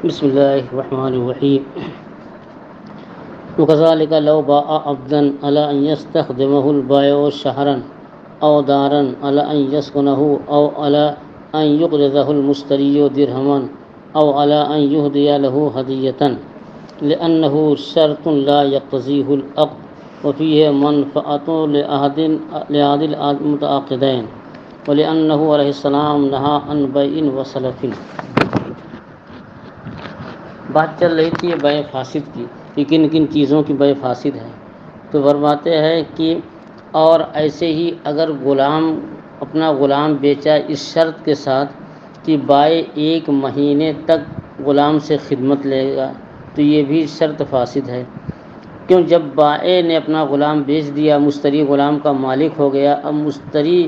بسم الله الرحمن الرحيم. وكذلك لو باع عبدا على أن يستخدمه البائع شهرا أو دارا على أن يسكنه أو على أن يقرضه المشتري درهما أو على أن يهدي له هدية لأنه شرط لا يقتضيه العقد وفيه منفعة لأحد المتعاقدين ولأنه عليه السلام نهى عن بيع وسلف. بات چل رہی تھی بے فاسد کی کہ کن کن چیزوں کی بے فاسد ہے، تو فرماتے ہیں کہ اور ایسے ہی اگر اپنا غلام بیچا اس شرط کے ساتھ کہ بائع 1 مہینے تک غلام سے خدمت لے گا تو یہ بھی شرط فاسد ہے، کیوں جب بائع نے اپنا غلام بیچ دیا، مشتری غلام کا مالک ہو گیا، اب مشتری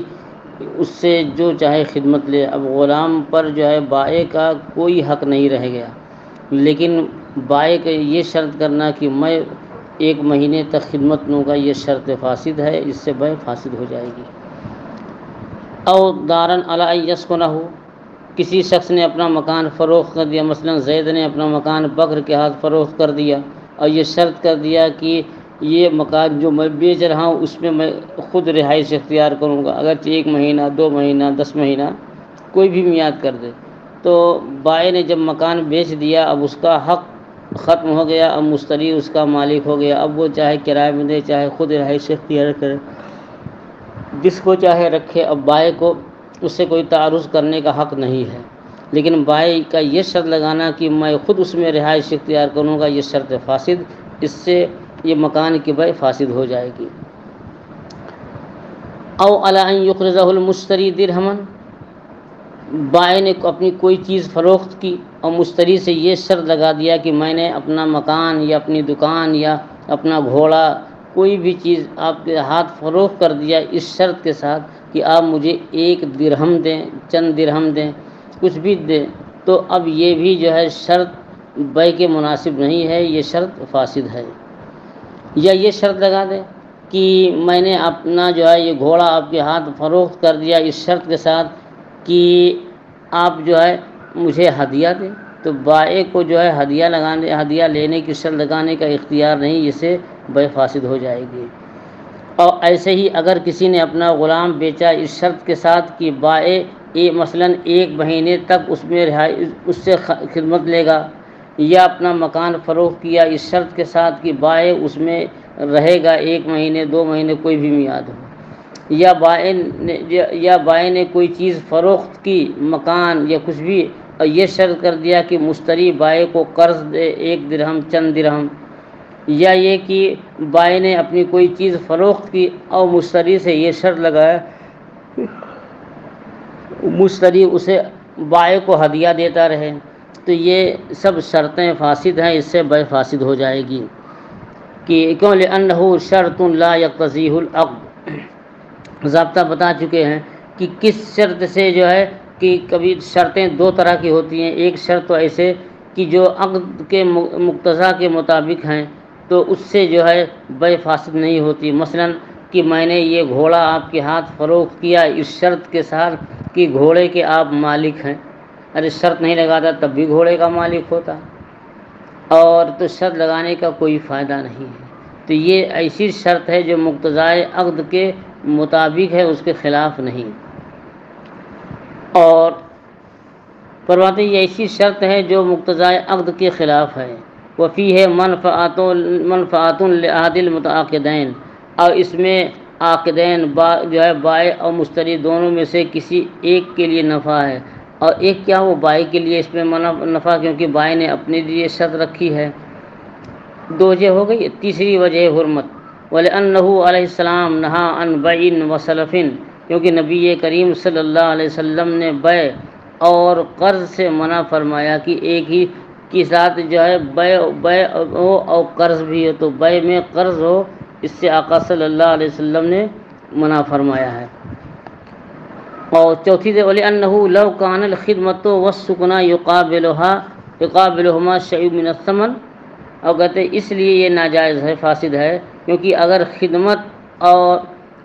اس سے جو چاہے خدمت لے، اب غلام پر جو ہے بائع کا کوئی حق نہیں رہ گیا، لیکن بائع کا یہ شرط کرنا کہ میں 1 مہینے تک خدمت لوں گا، یہ شرط فاسد ہے، اس سے بائع فاسد ہو جائے گی۔ او دارن علی ان یسکنہ، کسی شخص نے اپنا مکان فروخت کر دیا، مثلا زید نے اپنا مکان بکر کے ہاتھ فروخت کر دیا اور یہ شرط کر دیا کہ یہ مکان جو میں بیچ رہا ہوں اس میں میں خود رہائش اختیار کروں گا، اگرچہ 1 مہینہ 2 مہینہ 10 مہینہ کوئی بھی میعاد کر دے، تو بائع نے جب مکان بیچ دیا اب اس کا حق ختم ہو گیا، اب مشتری اس کا مالک ہو گیا، اب وہ چاہے کرائے میں دے چاہے خود رہائش اختیار کرے، جس کو چاہے رکھے، اب بائع کو اس سے کوئی تعرض کرنے کا حق نہیں ہے، لیکن بائع کا یہ شرط لگانا کہ میں خود اس میں رہائش اختیار کروں گا، یہ شرط فاسد، اس سے یہ مکان کی بائع فاسد ہو جائے گی۔ او علی ان یقرضہ المشتری درہما، بائع نے اپنی کوئی چیز فروخت کی اور مشتری سے یہ شرط لگا دیا کہ میں نے اپنا مکان یا اپنی دکان یا اپنا گھوڑا کوئی بھی چیز آپ کے ہاتھ فروخت کر دیا اس شرط کے ساتھ کہ آپ مجھے 1 درہم دیں، چند درہم دیں، کچھ بھی دیں، تو اب یہ بھی جو ہے شرط بائع کے مناسب نہیں ہے، یہ شرط فاسد ہے۔ یا یہ شرط لگا دے کہ میں نے اپنا جو ہے یہ گھوڑا آپ کے ہاتھ فروخت کر دیا اس شرط کے ساتھ کہ آپ جو ہے مجھے ہدیہ دیں، تو بائع کو جو ہے ہدیہ لینے کی شرط لگانے کا اختیار نہیں، اس سے بائع فاسد ہو جائے گی۔ اور ایسے ہی اگر کسی نے اپنا غلام بیچا اس شرط کے ساتھ کہ بائع مثلا 1 مہینے تک اس سے خدمت لے گا، یا اپنا مکان فروخت کیا اس شرط کے ساتھ کہ بائع اس میں رہے گا 1 مہینے 2 مہینے کوئی بھی میعاد ہو، یا بائع نے کوئی چیز فروخت کی مکان یا کچھ بھی اور یہ شرط کر دیا کہ مشتری بائع کو قرض دے 1 درہم چند درہم، یا یہ کہ بائع نے اپنی کوئی چیز فروخت کی اور مشتری سے یہ شرط لگایا مشتری اسے بائع کو ہدیہ دیتا رہے، تو یہ سب شرطیں فاسد ہیں، اس سے بائع فاسد ہو جائے گی۔ کہ کیوں لأنہ شرط لا یقتضیہ العقد، ضابطہ بتا چکے ہیں کہ کس شرط سے جو ہے کہ کبھی شرطیں 2 طرح کی ہوتی ہیں، ایک شرط تو ایسے کہ جو عقد کے مقتضا کے مطابق ہیں تو اس سے جو ہے بائع فاسد نہیں ہوتی، مثلا کہ میں نے یہ گھوڑا آپ کے ہاتھ فروخت کیا اس شرط کے ساتھ کہ گھوڑے کے آپ مالک ہیں، ارے شرط نہیں لگاتا تب بھی گھوڑے کا مالک ہوتا، اور تو شرط لگانے کا کوئی فائدہ نہیں ہے، تو یہ ایسی شرط ہے جو مقتضائے عقد کے مطابق ہے، اس کے خلاف نہیں۔ اور فرماتے ہیں یہ ایسی شرط ہے جو مقتضائے عقد کے خلاف ہے، وفیہ منفعۃ لأحد المتعاقدین، اور اس میں عاقدین جو ہے بائع اور مشتری دونوں میں سے کسی ایک کے لیے نفع ہے، اور ایک کیا وہ بائع کے لیے اس میں نفع، کیونکہ بائع نے اپنے لیے شرط رکھی ہے، 2 وجہ ہو گئی، تیسری وجہ حرمت، وَلِأَنَّهُ علیہ السلام نہا عن بیع وسلف، کیونکہ نبی کریم صلی اللہ علیہ وسلم نے بیع اور قرض سے منع فرمایا کہ ایک ہی کی ساتھ جو ہے بیع ہو اور قرض بھی ہو، تو بیع میں قرض ہو، اس سے آقا صلی اللہ علیہ وسلم نے منع فرمایا ہے۔ اور چوتھی سے وَلِأَنَّهُ لَوْ كَانَ الْخِدْمَةُ وَالسُّكْنَى يُقَابِلُهُمَا شَيْءٌ مِّنَ الثَّمَنِ، اور کہتے ہیں اس لیے یہ ناجائز ہے، فاسد ہے، کیونکہ اگر خدمت اور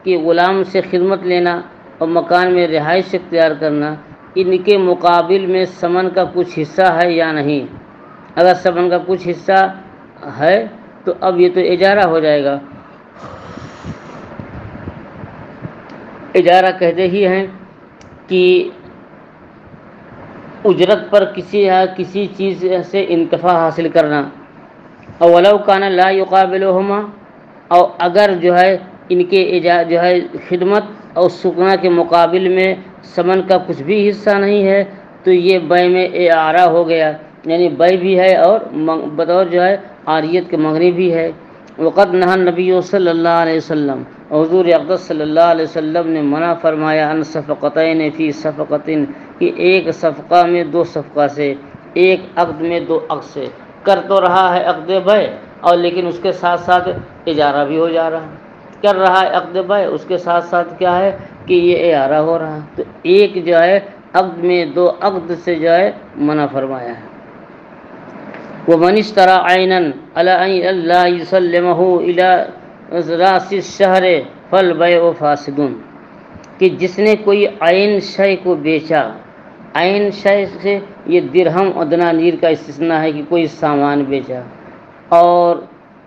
کہ غلام سے خدمت لینا اور مکان میں رہائش اختیار کرنا، ان کے مقابل میں ثمن کا کچھ حصہ ہے یا نہیں، اگر سمن کا کچھ حصہ ہے تو اب یہ تو اجارہ ہو جائے گا. اجارہ کہتے ہی ہیں کہ اجرت پر کسی چیز سے انتفاع حاصل کرنا. اولو کان لا یقابلہما، اور اگر جو ہے ان کے جو ہے خدمت اور سکنا کے مقابل میں ثمن کا کچھ بھی حصہ نہیں ہے تو یہ بے میں اعارہ ہو گیا، یعنی بے بھی ہے اور بطور جو ہے عاریت کے مغنی بھی ہے. وقد نہى النبی صلی اللہ علیہ وسلم، حضور اقدس صلی اللہ علیہ وسلم نے منع فرمایا ان صفقتین فی صفقۃ، کہ ایک صفقہ میں دو صفقہ سے، ایک عقد میں دو عقد سے. کر تو رہا ہے عقد بے اور لیکن اس کے ساتھ ساتھ اجارہ بھی ہو جا رہا ہے. کر رہا ہے عقد بے، اس کے ساتھ ساتھ کیا ہے کہ یہ اعارہ ہو رہا ہے. تو ایک جو ہے عقد میں دو عقد سے جو ہے منع فرمایا ہے. ومن اشترى عینا علی ان لا یسلمہ الی راس الشہر فالبیع فاسد، کہ جس نے کوئی عین شے کو بیچا، عین شے سے یہ درہم اور دنانیر کا استثناء ہے کہ کوئی سامان بیچا، اور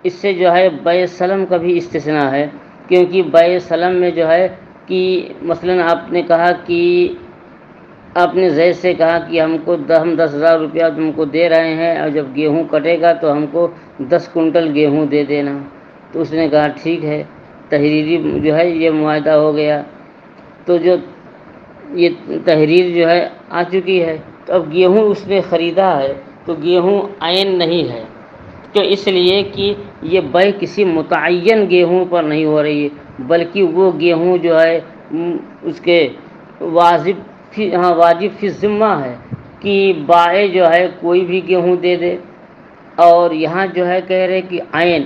اس سے جو ہے بیع سلم کا بھی استثناء ہے، کیونکہ بیع سلم میں جو ہے کہ مثلا آپ نے کہا کہ آپ نے زید سے کہا کہ ہم 10,000 روپیہ تم کو دے رہے ہیں اور جب گیہوں کٹے گا تو ہم کو 10 کنٹل گیہوں دے دینا. تو اس نے کہا ٹھیک ہے، تحریری جو ہے یہ معاہدہ ہو گیا. تو جو یہ تحریر جو ہے آ چکی ہے، تو اب گیہوں اس نے خریدا ہے تو گیہوں عین نہیں ہے، تو اس لیے کہ یہ بیع کسی متعین گیہوں پر نہیں ہو رہی ہے، بلکہ وہ گیہوں جو ہے اس کے واجب فی ذمہ ہے کہ بائع جو ہے کوئی بھی گیہوں دے دے. اور یہاں جو ہے کہہ رہے کہ عین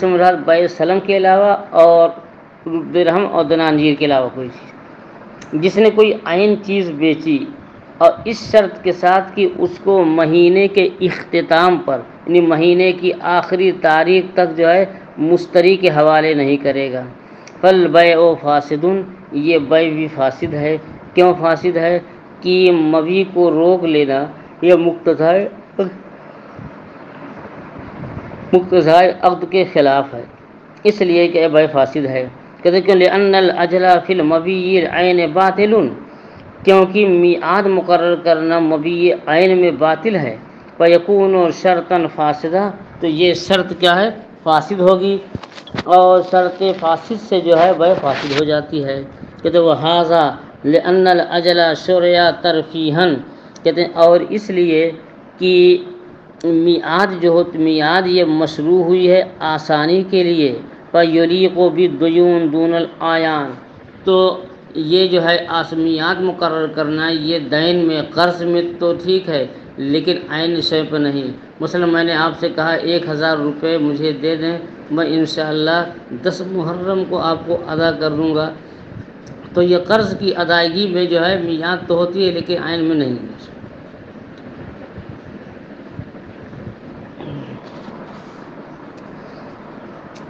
سے مراد بیع سلم کے علاوہ اور درہم اور دنانیر کے علاوہ کوئی چیز. جس نے کوئی عین چیز بیچی اور اس شرط کے ساتھ کہ اس کو مہینے کے اختتام پر، یعنی مہینے کی آخری تاریخ تک جو ہے مشتری کے حوالے نہیں کرے گا، فالبیع فاسد، یہ بیع بھی فاسد ہے. کیوں فاسد ہے؟ کہ مبیع کو روک لینا یہ مقتضائے عقد کے خلاف ہے، اس لیے کہ بیع فاسد ہے. کہتے کہ لأن الأجل فی المبیع عین باطل، کیونکہ میعاد مقرر کرنا مبیع عین میں باطل ہے. فیکون شرطا فاسدہ، تو یہ شرط کیا ہے؟ فاسد ہوگی، اور شرط فاسد سے جو ہے بیع فاسد ہو جاتی ہے. کہتے وہذا لأن الأجل شرع ترفیحا، کہتے ہیں اور اس لیے کہ میعاد جو میعاد یہ مشروع ہوئی ہے آسانی کے لیے. فیلیق بالدیون دون الأعیان، تو یہ جو ہے میعاد مقرر کرنا یہ دین میں قرض میں تو ٹھیک ہے لیکن عین شے پہ نہیں. مثلا میں نے آپ سے کہا 1,000 روپے مجھے دے دیں، میں انشاءاللہ 10 محرم کو آپ کو ادا کر دوں گا. تو یہ قرض کی ادائیگی میں جو ہے میعاد تو ہوتی ہے لیکن عین میں نہیں.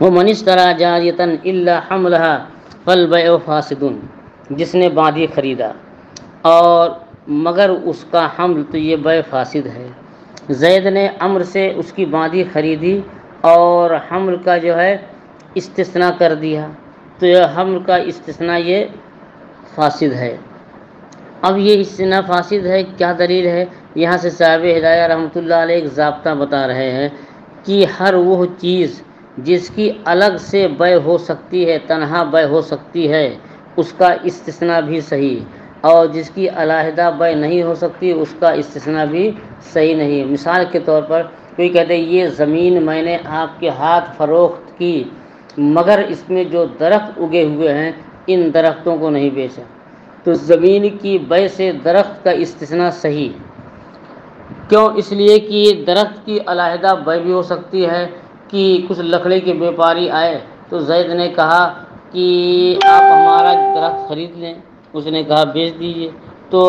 ومن اشترى جاریة الا حملها فالبیع فاسد، جس نے باندھی خریدا اور مگر اس کا حمل، تو یہ بیع فاسد ہے. زید نے عمر سے اس کی باندھی خریدی اور حمل کا جو ہے استثناء کر دیا، تو یہ حمل کا استثناء یہ فاسد ہے. اب یہ استثناء فاسد ہے، کیا دلیل ہے؟ یہاں سے صاحب ہدایہ رحمۃ اللہ علیہ ایک ضابطہ بتا رہے ہیں کہ ہر وہ چیز جس کی الگ سے بیع ہو سکتی ہے، تنہا بیع ہو سکتی ہے، اس کا استثناء بھی صحیح، اور جس کی علیحدہ بیع نہیں ہو سکتی اس کا استثناء بھی صحیح نہیں. مثال کے طور پر کوئی کہتے ہیں یہ زمین میں نے آپ کے ہاتھ فروخت کی مگر اس میں جو درخت اگے ہوئے ہیں ان درختوں کو نہیں بیچا، تو زمین کی بیع سے درخت کا استثناء صحیح. کیوں؟ اس لیے کہ درخت کی علیحدہ بیع بھی ہو سکتی ہے کہ کچھ لکڑی کے بیپاری آئے تو زید نے کہا کہ آپ ہمارا درخت خرید لیں، اس نے کہا بیچ دیجئے، تو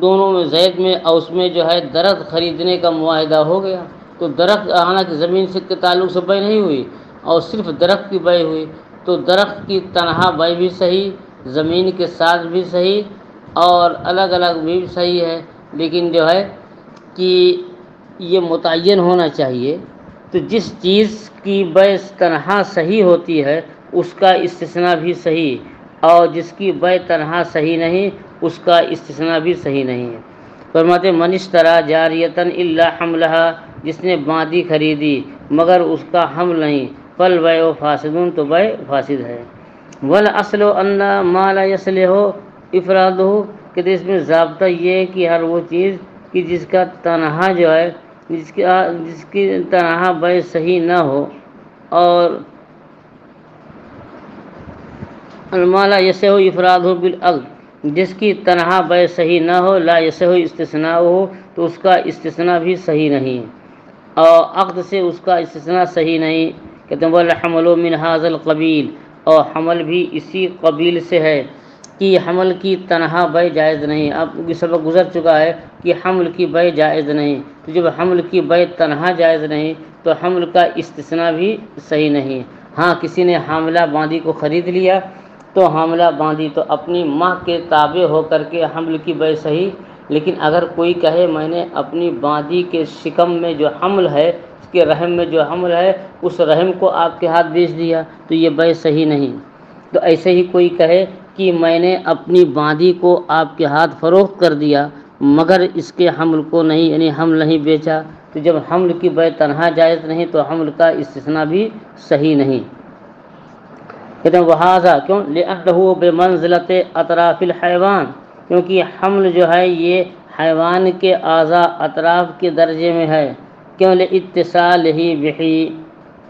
دونوں میں زید میں اور اس میں جو ہے درخت خریدنے کا معاہدہ ہو گیا. تو درخت حالانکہ زمین سے کے تعلق سے بیع نہیں ہوئی اور صرف درخت کی بیع ہوئی، تو درخت کی تنہا بیع بھی صحیح، زمین کے ساتھ بھی صحیح اور الگ الگ بھی صحیح ہے. لیکن جو ہے کہ یہ متعین ہونا چاہیے، تو جس چیز کی بیع تنہا صحیح ہوتی ہے اس کا استثناء بھی صحیح، اور جس کی بیع تنہا صحیح نہیں اس کا استثناء بھی صحیح نہیں ہے۔ فرماتے من اشتری جاریۃ الا حملھا، جس نے باندی خریدی مگر اس کا حمل نہیں، فالبیع فاسد، تو بیع فاسد ہے۔ والاصل ان ما لا یصلح افرادہ، کہ اس میں ضابطہ یہ ہے کہ ہر وہ چیز کہ جس کا تنہا جو ہے جس کی تنہا بیع صحیح نہ ہو، اور ما لا یصح افرادہ بالعقد، جس کی تنہا بیع صحیح نہ ہو، لا یصح استثناؤہ، تو اس کا استثناء بھی صحیح نہیں، اور عقد سے اس کا استثناء صحیح نہیں۔ کہتے ہیں والحمل من ھذا القبیل، اور حمل بھی اسی قبیل سے ہے کہ حمل کی تنہا بیع جائز نہیں۔ اب یہ سبق گزر چکا ہے کہ حمل کی بیع جائز نہیں، تو جب حمل کی بیع تنہا جائز نہیں تو حمل کا استثناء بھی صحیح نہیں۔ ہاں کسی نے حاملہ باندی کو خرید لیا تو حاملہ باندی تو اپنی ماں کے تابع ہو کر کے حمل کی بیع صحیح، لیکن اگر کوئی کہے میں نے اپنی باندی کے شکم میں جو حمل ہے، اس کے رحم میں جو حمل ہے، اس رحم کو آپ کے ہاتھ بیچ دیا تو یہ بیع صحیح نہیں۔ تو ایسے ہی کوئی کہے کہ میں نے اپنی باندی کو آپ کے ہاتھ فروخت کر دیا مگر اس کے حمل کو نہیں، یعنی حمل نہیں بیچا، تو جب حمل کی بیع تنہا جائز نہیں تو حمل کا استثناء بھی صحیح نہیں۔ کہتے ہیں وہذا کیوں لأنہ بمنزلۃ اطراف الحیوان، کیونکہ حمل جو ہے یہ حیوان کے اعضاء اطراف کے درجے میں ہے۔ کیوں لاتصالہ بہ،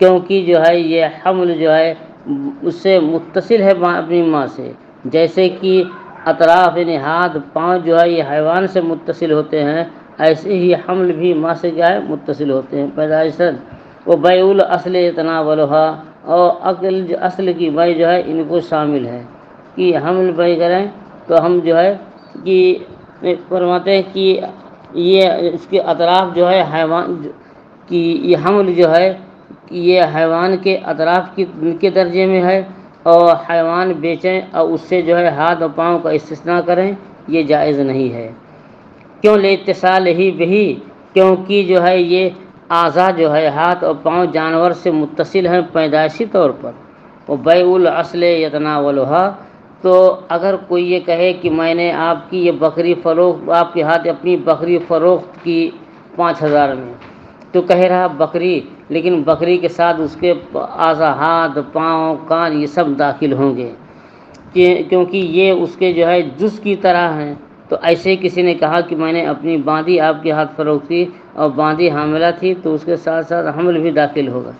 کیونکہ جو ہے یہ حمل جو ہے اس سے متصل ہے اپنی ماں سے، جیسے کہ اطراف یعنی ہاتھ پاؤں جو ہے یہ حیوان سے متصل ہوتے ہیں، ایسے ہی حمل بھی ماں سے کیا ہے متصل ہوتے ہیں پیدائش سے۔ وہ بیع الاصل یتناولھا، اور اصل کی بیع جو ہے ان کو شامل ہے کہ حمل بیع کریں تو ہم جو ہے کہ فرماتے ہیں کہ یہ اس کے اطراف جو ہے حیوان کی، یہ حمل جو ہے یہ حیوان کے اطراف کے درجے میں ہے، اور حیوان بیچیں اور اس سے جو ہے ہاتھ اور پاؤں کا استثناء کریں یہ جائز نہیں ہے۔ کیوں لاتصالہ بہ، کیونکہ جو ہے یہ اعضاء جو ہے ہاتھ اور پاؤں جانور سے متصل ہیں پیدائشی طور پر۔ وہ بیع الاصل یتناولھا، تو اگر کوئی یہ کہے کہ میں نے آپ کی یہ بکری فروخت، آپ کے ہاتھ اپنی بکری فروخت کی 5000 میں، تو کہہ رہا بکری، لیکن بکری کے ساتھ اس کے اعضاء ہاتھ پاؤں کان یہ سب داخل ہوں گے کیونکہ یہ اس کے جو ہے جز کی طرح ہیں، تو ایسے کسی نے کہا کہ میں نے اپنی باندی آپ کے ہاتھ فروخت کی اور باندی حاملہ تھی تو اس کے ساتھ ساتھ حمل بھی داخل ہوگا۔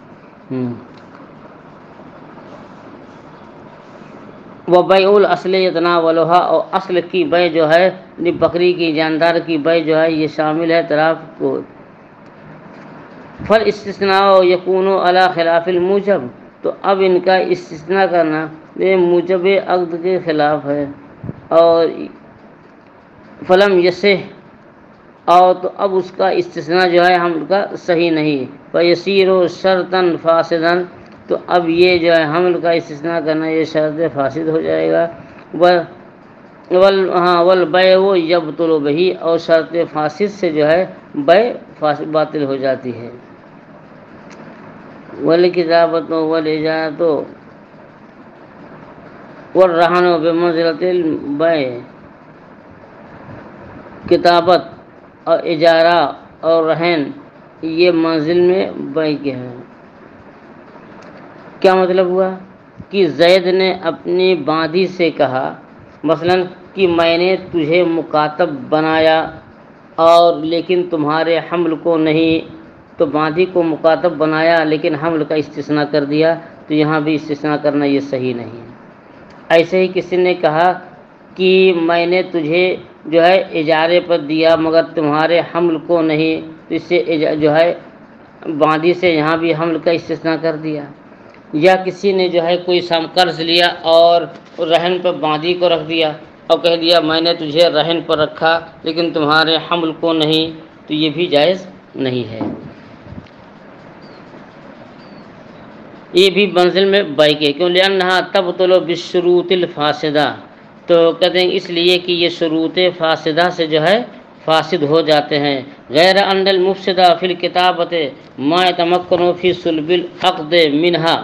وہ بیع الاصل یتناولھا، اور اصل کی بیع جو ہے بکری کی جاندار کی بیع جو ہے یہ شامل ہے طرف کو۔ فالاستثناء یکون علی خلاف الموجب، تو اب ان کا استثناء کرنا یہ موجب عقد کے خلاف ہے، اور فلم یصح، اور تو اب اس کا استثناء جو ہے حمل کا صحیح نہیں، فیصیر شرطا فاسدا، تو اب یہ جو ہے حمل کا استثناء کرنا یہ شرط فاسد ہو جائے گا۔ والبیع یبطل بہ، اور شرط فاسد سے جو ہے بیع باطل ہو جاتی ہے۔ والکتابۃ والاجارۃ والرہن بمنزلۃ البیع، کتابت اور اجارہ اور رہن یہ منزل میں بیع کے ہیں۔ کیا مطلب ہوا کہ زید نے اپنی باندی سے کہا مثلا کہ میں نے تجھے مکاتب بنایا اور لیکن تمہارے حمل کو نہیں، تو باندی کو مکاتب بنایا لیکن حمل کا استثناء کر دیا، تو یہاں بھی استثناء کرنا یہ صحیح نہیں ہے۔ ایسے ہی کسی نے کہا کہ میں نے تجھے جو ہے اجارے پر دیا مگر تمہارے حمل کو نہیں، تو اس سے جو ہے باندی سے یہاں بھی حمل کا استثناء کر دیا۔ یا کسی نے جو ہے کوئی قرض لیا اور رہن پر باندی کو رکھ دیا اور کہہ دیا میں نے تجھے رہن پر رکھا لیکن تمہارے حمل کو نہیں، تو یہ بھی جائز نہیں ہے۔ یہ بھی منزل میں بیع کے، کیوں لأنہا تبطل بالشروط الفاسدہ، تو کہتے ہیں اس لیے کہ یہ شروط فاسدہ سے جو ہے فاسد ہو جاتے ہیں۔ غیر ان المفسدہ فی الکتابت ما یتمکن فی صلب العقد منہا،